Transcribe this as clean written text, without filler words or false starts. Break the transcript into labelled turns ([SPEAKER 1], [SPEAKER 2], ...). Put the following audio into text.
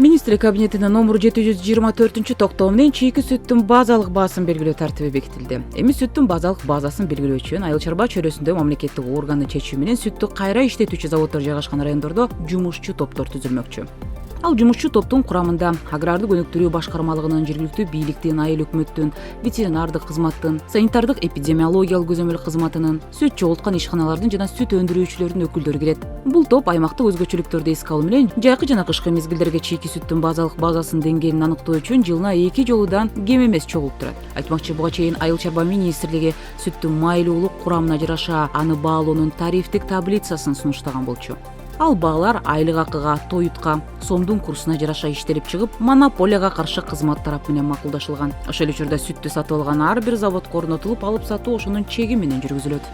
[SPEAKER 1] Министрлер кабинетинин номер 724 токтому менен чийки сүттүн базалык баасын белгилөө тартиби бекитилди. Эми сүттүн базалык базасын белгилөө үчүн айыл чарба чөйрөсүндө мамлекеттик органдын чечими менен сүттү кайра иштетүүчү заводдор жайгашкан райондордо жумушчу топтор түзүлмөкчү. Ал жумушчу топтун курамында агрардык өнүктүрүү башкармалыгынын, жергиликтүү бийликтин, айыл өкмөттүн, ветеринардык кызматтын, санитардык эпидемиологиялык көзөмөл кызматынын, сүт чогулткан ишканалардын жана сүт өндүрүүчүлөрдүн өкүлдөрү кирет. Бул топ аймактык өзгөчөлүктөрдү эске алуу менен жайкы жана кышкы мезгилдерге чийки сүттүн базалык базасынын деңгээлин аныктоо үчүн жылына 2 жолудан кем эмес чогулуп турат. Айтмакчы, буга чейин Айыл чарба министрлиги сүттүн майлуулук курамына жараша аны баалоонун тарифтик таблицасын сунуштаган болчу. Ал баалар айлык акыга, тоютка, сомдун курсуна жараша иштелип чыгып, монополияга каршы кызмат тарап менен макулдашылган. Ошол учурда сүттү сатып алган ар бир заводко орнотулуп, алып сатуу ошонун чеги менен жүргүзүлөт.